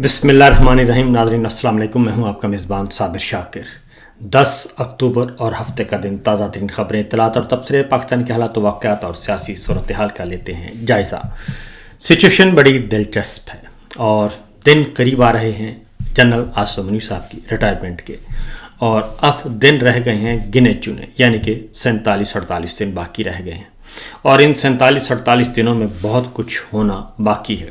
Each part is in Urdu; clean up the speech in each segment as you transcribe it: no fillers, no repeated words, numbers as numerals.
بسم اللہ الرحمن الرحیم۔ ناظرین السلام علیکم، میں ہوں آپ کا میزبان صابر شاکر۔ 10 اکتوبر اور ہفتے کا دن، تازہ ترین خبریں، اطلاعات اور تبصرے، پاکستان کے حالات و واقعات اور سیاسی صورتحال کا لیتے ہیں جائزہ۔ سچویشن بڑی دلچسپ ہے اور دن قریب آ رہے ہیں جنرل آصف منیر صاحب کی ریٹائرمنٹ کے، اور اب دن رہ گئے ہیں گنے چنے، یعنی کہ 47-48 دن باقی رہ گئے ہیں، اور ان 47-48 دنوں میں بہت کچھ ہونا باقی ہے،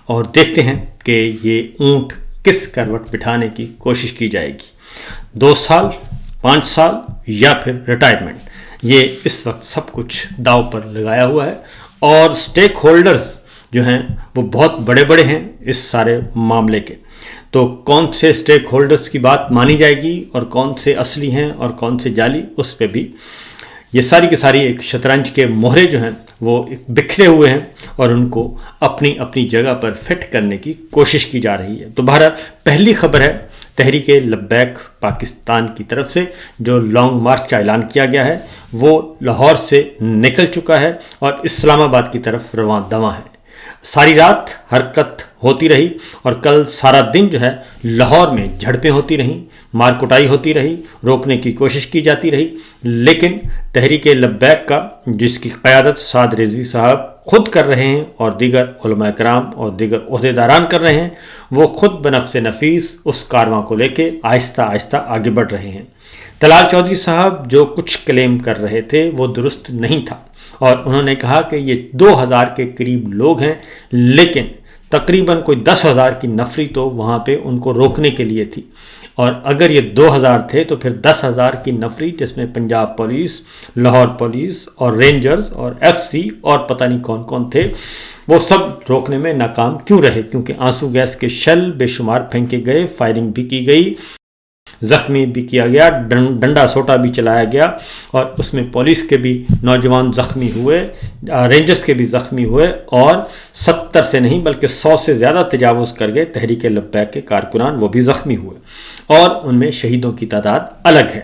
اور دیکھتے ہیں کہ یہ اونٹ کس کروٹ بٹھانے کی کوشش کی جائے گی۔ 2 سال، 5 سال یا پھر ریٹائرمنٹ، یہ اس وقت سب کچھ داؤ پر لگایا ہوا ہے، اور سٹیک ہولڈرز جو ہیں وہ بہت بڑے بڑے ہیں اس سارے معاملے کے۔ تو کون سے سٹیک ہولڈرز کی بات مانی جائے گی اور کون سے اصلی ہیں اور کون سے جعلی، اس پہ بھی یہ ساری کی ساری ایک شطرنج کے مہرے جو ہیں وہ بکھرے ہوئے ہیں، اور ان کو اپنی اپنی جگہ پر فٹ کرنے کی کوشش کی جا رہی ہے۔ تو بہرحال پہلی خبر ہے تحریک لبیک پاکستان کی طرف سے جو لانگ مارچ کا اعلان کیا گیا ہے، وہ لاہور سے نکل چکا ہے اور اسلام آباد کی طرف رواں دواں ہے۔ ساری رات حرکت ہوتی رہی، اور کل سارا دن جو ہے لاہور میں جھڑپیں ہوتی رہیں، مار کٹائی ہوتی رہی، روکنے کی کوشش کی جاتی رہی، لیکن تحریک لبیک کا جس کی قیادت سعد رضوی صاحب خود کر رہے ہیں اور دیگر علماء کرام اور دیگر عہدیداران کر رہے ہیں، وہ خود بنفس نفیس اس کارواں کو لے کے آہستہ آہستہ آگے بڑھ رہے ہیں۔ طلال چودھری صاحب جو کچھ کلیم کر رہے تھے وہ درست نہیں تھا، اور انہوں نے کہا کہ یہ 2000 کے قریب لوگ ہیں، لیکن تقریباً کوئی 10,000 کی نفری تو وہاں پہ ان کو روکنے کے لیے تھی، اور اگر یہ 2000 تھے تو پھر 10,000 کی نفری، جس میں پنجاب پولیس، لاہور پولیس اور رینجرز اور FCC اور پتہ نہیں کون کون تھے، وہ سب روکنے میں ناکام کیوں رہے؟ کیونکہ آنسو گیس کے شل بے شمار پھینکے گئے، فائرنگ بھی کی گئی، زخمی بھی کیا گیا، ڈنڈا سوٹا بھی چلایا گیا، اور اس میں پولیس کے بھی نوجوان زخمی ہوئے، رینجرز کے بھی زخمی ہوئے، اور 70 سے نہیں بلکہ 100 سے زیادہ تجاوز کر گئے تحریک لبیک کے کارکنان، وہ بھی زخمی ہوئے، اور ان میں شہیدوں کی تعداد الگ ہے۔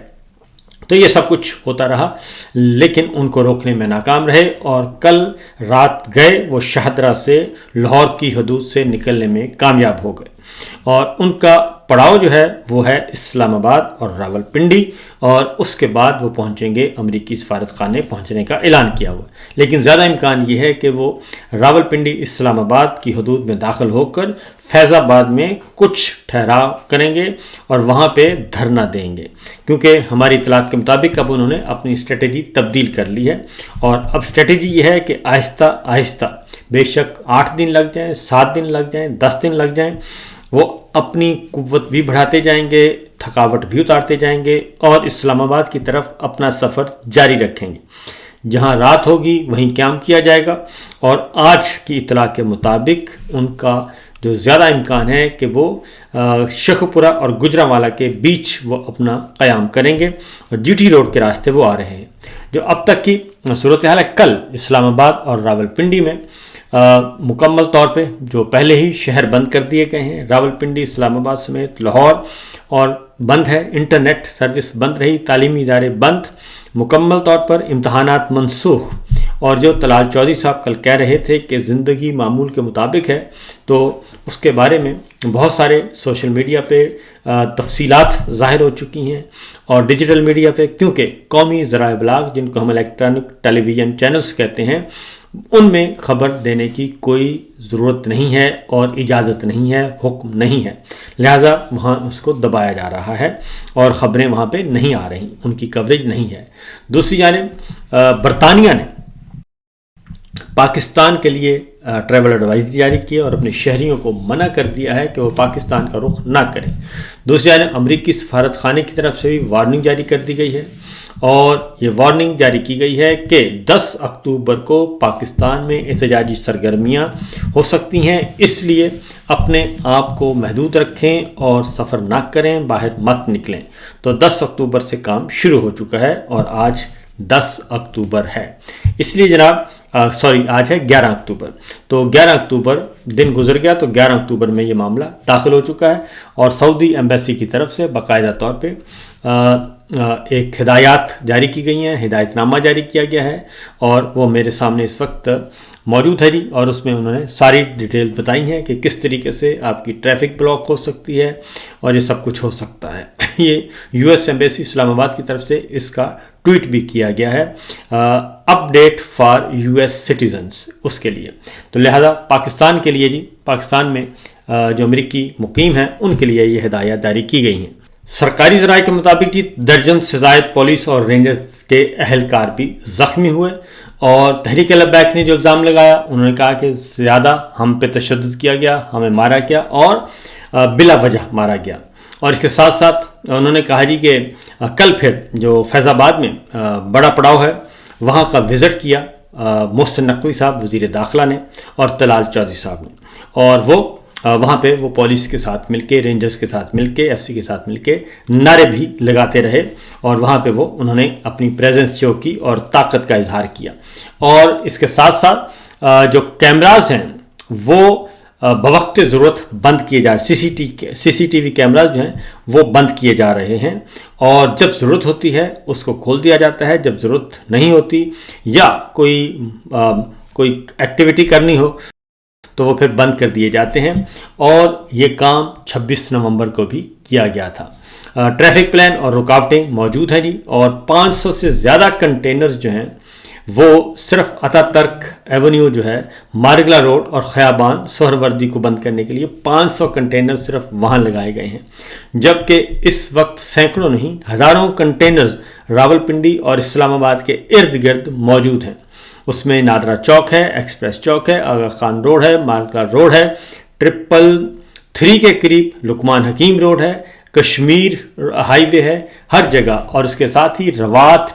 تو یہ سب کچھ ہوتا رہا، لیکن ان کو روکنے میں ناکام رہے، اور کل رات گئے وہ شاہدرہ سے لاہور کی حدود سے نکلنے میں کامیاب ہو گئے، اور ان کا پڑاؤ جو ہے وہ ہے اسلام آباد اور راولپنڈی، اور اس کے بعد وہ پہنچیں گے امریکی سفارت خانے پہنچنے کا اعلان کیا ہوا ہے، لیکن زیادہ امکان یہ ہے کہ وہ راولپنڈی اسلام آباد کی حدود میں داخل ہو کر فیض آباد میں کچھ ٹھہراؤ کریں گے اور وہاں پہ دھرنا دیں گے، کیونکہ ہماری اطلاعات کے مطابق اب انہوں نے اپنی اسٹریٹجی تبدیل کر لی ہے، اور اب اسٹریٹجی یہ ہے کہ آہستہ آہستہ، بے شک 8 دن لگ جائیں، 7 دن لگ جائیں، 10 دن لگ جائیں، وہ اپنی قوت بھی بڑھاتے جائیں گے، تھکاوٹ بھی اتارتے جائیں گے، اور اسلام آباد کی طرف اپنا سفر جاری رکھیں گے۔ جہاں رات ہوگی وہیں قیام کیا جائے گا، اور آج کی اطلاع کے مطابق ان کا جو زیادہ امکان ہے کہ وہ شیخوپورہ اور گجرانوالہ کے بیچ وہ اپنا قیام کریں گے، اور GT روڈ کے راستے وہ آ رہے ہیں۔ جو اب تک کی صورتحال ہے، کل اسلام آباد اور راولپنڈی میں مکمل طور پہ جو پہلے ہی شہر بند کر دیے گئے ہیں، راولپنڈی، اسلام آباد سمیت لاہور، اور بند ہے، انٹرنیٹ سروس بند رہی، تعلیمی ادارے بند، مکمل طور پر امتحانات منسوخ، اور جو طلال چودھری صاحب کل کہہ رہے تھے کہ زندگی معمول کے مطابق ہے، تو اس کے بارے میں بہت سارے سوشل میڈیا پہ تفصیلات ظاہر ہو چکی ہیں، اور ڈیجیٹل میڈیا پہ، کیونکہ قومی ذرائع ابلاغ جن کو ہم الیکٹرانک ٹیلی ویژن چینلز کہتے ہیں، ان میں خبر دینے کی کوئی ضرورت نہیں ہے اور اجازت نہیں ہے، حکم نہیں ہے، لہٰذا وہاں اس کو دبایا جا رہا ہے اور خبریں وہاں پہ نہیں آ رہی، ان کی کوریج نہیں ہے۔ دوسری جانب برطانیہ نے پاکستان کے لیے ٹریول ایڈوائزری جاری کی اور اپنے شہریوں کو منع کر دیا ہے کہ وہ پاکستان کا رخ نہ کریں۔ دوسری جانب امریکی سفارت خانے کی طرف سے بھی وارننگ جاری کر دی گئی ہے، اور یہ وارننگ جاری کی گئی ہے کہ 10 اکتوبر کو پاکستان میں احتجاجی سرگرمیاں ہو سکتی ہیں، اس لیے اپنے آپ کو محدود رکھیں اور سفر نہ کریں، باہر مت نکلیں۔ تو 10 اکتوبر سے کام شروع ہو چکا ہے، اور آج 10 اکتوبر ہے، اس لیے جناب آج ہے 11 اکتوبر، تو 11 اکتوبر دن گزر گیا، تو 11 اکتوبر میں یہ معاملہ داخل ہو چکا ہے، اور سعودی ایمبیسی کی طرف سے باقاعدہ طور پہ ایک ہدایات جاری کی گئی ہیں، ہدایت نامہ جاری کیا گیا ہے، اور وہ میرے سامنے اس وقت موجود ہے جی، اور اس میں انہوں نے ساری ڈیٹیل بتائی ہیں کہ کس طریقے سے آپ کی ٹریفک بلاک ہو سکتی ہے اور یہ سب کچھ ہو سکتا ہے۔ یہ یو ایس ایمبیسی اسلام آباد کی طرف سے اس کا ٹویٹ بھی کیا گیا ہے، update for U S citizens, اس کے لیے۔ تو لہذا پاکستان کے لیے جی، پاکستان میں جو امریکی مقیم ہیں ان کے لیے یہ ہدایات جاری کی گئی ہیں۔ سرکاری ذرائع کے مطابق جی درجن سے زائد پولیس اور رینجرز کے اہلکار بھی زخمی ہوئے، اور تحریک لبیک نے جو الزام لگایا، انہوں نے کہا کہ زیادہ ہم پہ تشدد کیا گیا، ہمیں مارا گیا اور بلا وجہ مارا گیا۔ اور اس کے ساتھ ساتھ انہوں نے کہا جی کہ کل پھر جو فیض آباد میں بڑا پڑاؤ ہے وہاں کا وزٹ کیا محسن نقوی صاحب وزیر داخلہ نے اور طلال چودھری صاحب نے، اور وہ وہاں پہ وہ پولیس کے ساتھ مل کے، رینجرز کے ساتھ مل کے، ایف سی کے ساتھ مل کے نعرے بھی لگاتے رہے، اور وہاں پہ انہوں نے اپنی پریزنس شو کی اور طاقت کا اظہار کیا۔ اور اس کے ساتھ ساتھ جو کیمراز ہیں وہ بوقت ضرورت بند کیے جا رہے، سی سی ٹی وی کیمراز جو ہیں وہ بند کیے جا رہے ہیں، اور جب ضرورت ہوتی ہے اس کو کھول دیا جاتا ہے، جب ضرورت نہیں ہوتی یا کوئی ایکٹیویٹی کرنی ہو تو وہ پھر بند کر دیے جاتے ہیں، اور یہ کام 26 نومبر کو بھی کیا گیا تھا۔ ٹریفک پلان اور رکاوٹیں موجود ہیں جی، اور 500 سے زیادہ کنٹینرز جو ہیں وہ صرف عطا ترک ایونیو جو ہے، مارگلا روڈ اور خیابان سہروردی کو بند کرنے کے لیے 500 کنٹینر صرف وہاں لگائے گئے ہیں، جبکہ اس وقت سینکڑوں نہیں ہزاروں کنٹینرز راولپنڈی اور اسلام آباد کے ارد گرد موجود ہیں۔ اس میں نادرا چوک ہے، ایکسپریس چوک ہے، آغا خان روڈ ہے، مارگلا روڈ ہے، 333 کے قریب لقمان حکیم روڈ ہے، کشمیر ہائی وے ہے، ہر جگہ، اور اس کے ساتھ ہی روات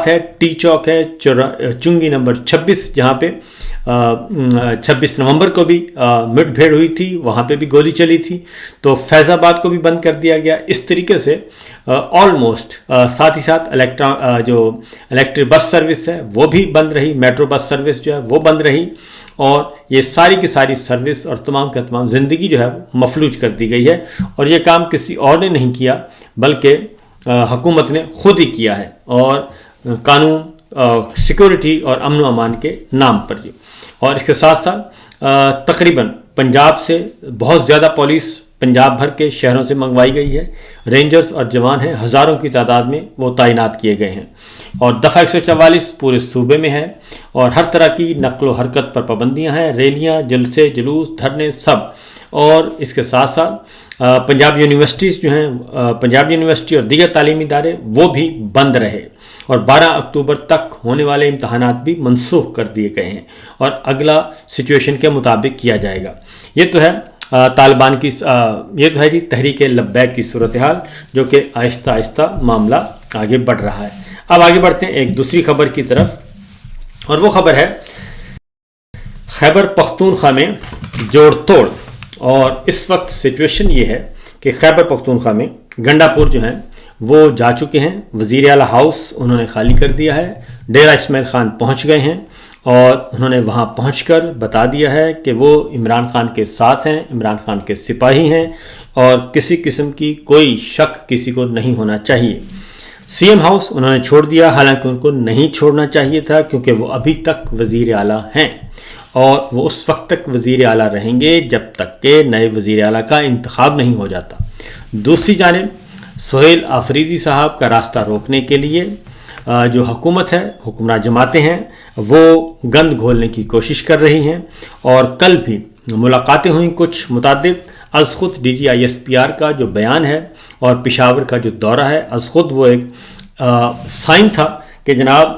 ہے، ٹی چوک ہے، چنگی نمبر 26 جہاں پہ 26 نومبر کو بھی مڈ بھیڑ ہوئی تھی، وہاں پہ بھی گولی چلی تھی، تو فیض آباد کو بھی بند کر دیا گیا۔ اس طریقے سے آلموسٹ ساتھ ہی ساتھ جو الیکٹرک بس سروس ہے وہ بھی بند رہی، میٹرو بس سروس جو ہے وہ بند رہی، اور یہ ساری کی ساری سروس اور تمام کا تمام زندگی جو ہے مفلوج کر دی گئی ہے، اور یہ کام کسی اور نے نہیں کیا بلکہ حکومت نے خود ہی کیا ہے، اور قانون، سیکورٹی اور امن و امان کے نام پر جی۔ اور اس کے ساتھ ساتھ تقریباً پنجاب سے بہت زیادہ پولیس پنجاب بھر کے شہروں سے منگوائی گئی ہے، رینجرز اور جوان ہیں ہزاروں کی تعداد میں وہ تعینات کیے گئے ہیں، اور دفعہ 144 پورے صوبے میں ہے، اور ہر طرح کی نقل و حرکت پر پابندیاں ہیں، ریلیاں، جلسے، جلوس، دھرنے، سب۔ اور اس کے ساتھ ساتھ پنجاب یونیورسٹیز جو ہیں، پنجاب یونیورسٹی اور دیگر تعلیمی ادارے وہ بھی بند رہے، اور 12 اکتوبر تک ہونے والے امتحانات بھی منسوخ کر دیے گئے ہیں، اور اگلا سچویشن کے مطابق کیا جائے گا۔ یہ تو ہے طالبان کی، یہ تو ہے جی تحریک لبیک کی صورتحال، جو کہ آہستہ آہستہ معاملہ آگے بڑھ رہا ہے۔ اب آگے بڑھتے ہیں ایک دوسری خبر کی طرف، اور وہ خبر ہے خیبر پختونخوا میں جوڑ توڑ۔ اور اس وقت سچویشن یہ ہے کہ خیبر پختونخوا میں گنڈا پور جو ہیں وہ جا چکے ہیں، وزیر اعلیٰ ہاؤس انہوں نے خالی کر دیا ہے، ڈیرہ اسماعیل خان پہنچ گئے ہیں، اور انہوں نے وہاں پہنچ کر بتا دیا ہے کہ وہ عمران خان کے ساتھ ہیں، عمران خان کے سپاہی ہیں، اور کسی قسم کی کوئی شک کسی کو نہیں ہونا چاہیے۔ سی ایم ہاؤس انہوں نے چھوڑ دیا، حالانکہ ان کو نہیں چھوڑنا چاہیے تھا، کیونکہ وہ ابھی تک وزیر اعلیٰ ہیں، اور وہ اس وقت تک وزیر اعلیٰ رہیں گے جب تک کہ نئے وزیر اعلیٰ کا انتخاب نہیں ہو جاتا۔ دوسری جانب سہیل آفریدی صاحب کا راستہ روکنے کے لیے جو حکومت ہے، حکمراں جماعتیں ہیں، وہ گند گھولنے کی کوشش کر رہی ہیں، اور کل بھی ملاقاتیں ہوئیں کچھ متعدد۔ از خود D G I S P R کا جو بیان ہے اور پشاور کا جو دورہ ہے، از خود وہ ایک سائن تھا کہ جناب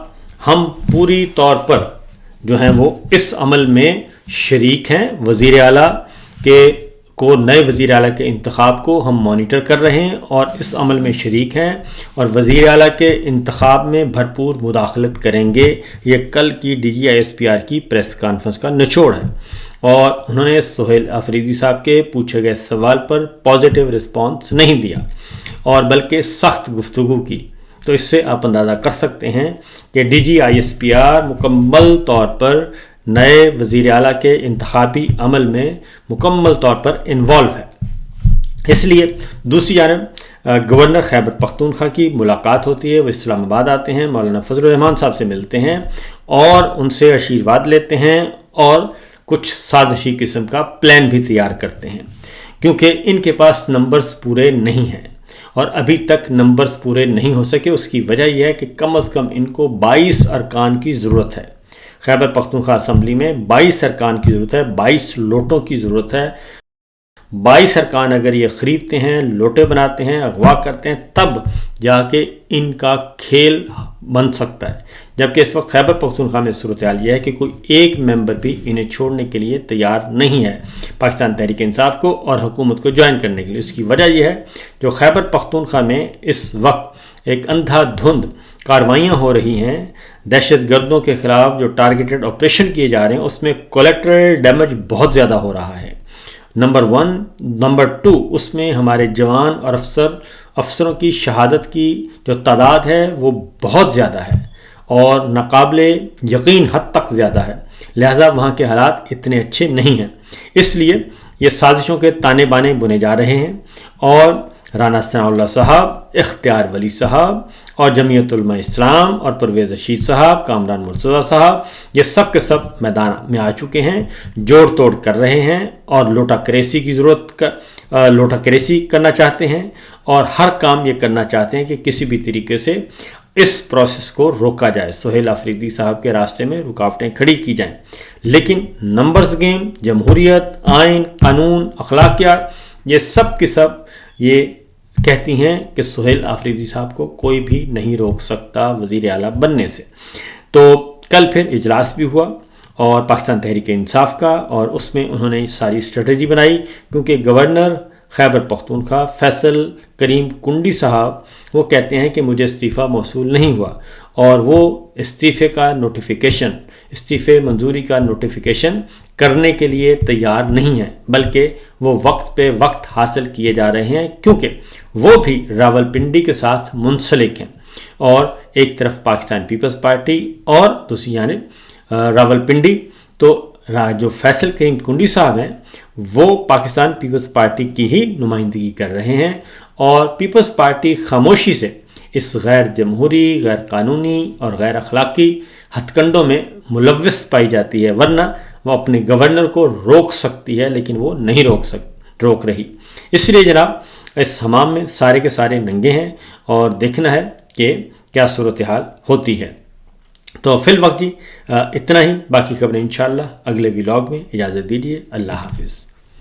ہم پوری طور پر جو ہیں وہ اس عمل میں شریک ہیں، وزیر اعلیٰ کو نئے وزیر اعلیٰ کے انتخاب کو ہم مانیٹر کر رہے ہیں اور اس عمل میں شریک ہیں، اور وزیر اعلیٰ کے انتخاب میں بھرپور مداخلت کریں گے۔ یہ کل کی D G I S P R کی پریس کانفرنس کا نچوڑ ہے، اور انہوں نے سہیل آفریدی صاحب کے پوچھے گئے سوال پر پازیٹیو رسپانس نہیں دیا، اور بلکہ سخت گفتگو کی۔ تو اس سے آپ اندازہ کر سکتے ہیں کہ D G I S P R مکمل طور پر نئے وزیر اعلیٰ کے انتخابی عمل میں مکمل طور پر انوالو ہے۔ اس لیے دوسری جانب گورنر خیبر پختونخوا کی ملاقات ہوتی ہے، وہ اسلام آباد آتے ہیں، مولانا فضل الرحمان صاحب سے ملتے ہیں، اور ان سے آشیرواد لیتے ہیں اور کچھ سازشی قسم کا پلان بھی تیار کرتے ہیں، کیونکہ ان کے پاس نمبرز پورے نہیں ہیں اور ابھی تک نمبرز پورے نہیں ہو سکے۔ اس کی وجہ یہ ہے کہ کم از کم ان کو 22 ارکان کی ضرورت ہے۔ خیبر پختونخوا اسمبلی میں 22 ارکان کی ضرورت ہے، 22 لوٹوں کی ضرورت ہے۔ 22 ارکان اگر یہ خریدتے ہیں، لوٹے بناتے ہیں، اغوا کرتے ہیں، تب جا کے ان کا کھیل بن سکتا ہے، جبکہ اس وقت خیبر پختونخوا میں صورتحال یہ ہے کہ کوئی ایک ممبر بھی انہیں چھوڑنے کے لیے تیار نہیں ہے پاکستان تحریک انصاف کو اور حکومت کو جوائن کرنے کے لیے۔ اس کی وجہ یہ ہے جو خیبر پختونخوا میں اس وقت ایک اندھا دھند کاروائیاں ہو رہی ہیں، دہشت گردوں کے خلاف جو ٹارگیٹڈ آپریشن کیے جا رہے ہیں، اس میں کولیٹرل ڈیمیج بہت زیادہ ہو رہا ہے، نمبر 1۔ نمبر 2، اس میں ہمارے جوان اور افسروں کی شہادت کی جو تعداد ہے وہ بہت زیادہ ہے اور ناقابل یقین حد تک زیادہ ہے، لہٰذا وہاں کے حالات اتنے اچھے نہیں ہیں۔ اس لیے یہ سازشوں کے تانے بانے بنے جا رہے ہیں اور رانا ثناء اللہ صاحب، اختیار ولی صاحب اور جمعیت علماء اسلام اور پرویز رشید صاحب، کامران مرتضیٰ صاحب، یہ سب کے سب میدان میں آ چکے ہیں، جوڑ توڑ کر رہے ہیں اور لوٹا کریسی کرنا چاہتے ہیں اور ہر کام یہ کرنا چاہتے ہیں کہ کسی بھی طریقے سے اس پروسیس کو روکا جائے، سہیل آفریدی صاحب کے راستے میں رکاوٹیں کھڑی کی جائیں۔ لیکن نمبرز گیم، جمہوریت، آئین، قانون، اخلاقیات، یہ سب کے سب یہ کہتی ہیں کہ سہیل آفریدی صاحب کو کوئی بھی نہیں روک سکتا وزیر اعلیٰ بننے سے۔ تو کل پھر اجلاس بھی ہوا اور پاکستان تحریک انصاف کا، اور اس میں انہوں نے ساری اسٹریٹجی بنائی، کیونکہ گورنر خیبر پختونخوا فیصل کریم کنڈی صاحب وہ کہتے ہیں کہ مجھے استعفیٰ موصول نہیں ہوا اور وہ استعفے منظوری کا نوٹیفیکیشن کرنے کے لیے تیار نہیں ہے، بلکہ وہ وقت پہ وقت حاصل کیے جا رہے ہیں، کیونکہ وہ بھی راولپنڈی کے ساتھ منسلک ہیں، اور ایک طرف پاکستان پیپلز پارٹی اور دوسری جانب راولپنڈی، تو جو فیصل کریم کنڈی صاحب ہیں وہ پاکستان پیپلز پارٹی کی ہی نمائندگی کر رہے ہیں، اور پیپلز پارٹی خاموشی سے اس غیر جمہوری، غیر قانونی اور غیر اخلاقی ہتھ کنڈوں میں ملوث پائی جاتی ہے، ورنہ وہ اپنے گورنر کو روک سکتی ہے لیکن وہ نہیں روک رہی۔ اس لیے جناب اس حمام میں سارے کے سارے ننگے ہیں اور دیکھنا ہے کہ کیا صورتحال ہوتی ہے۔ تو فی الوقت اتنا ہی، باقی خبریں انشاءاللہ اگلے ولاگ میں۔ اجازت دیجیے، اللہ حافظ۔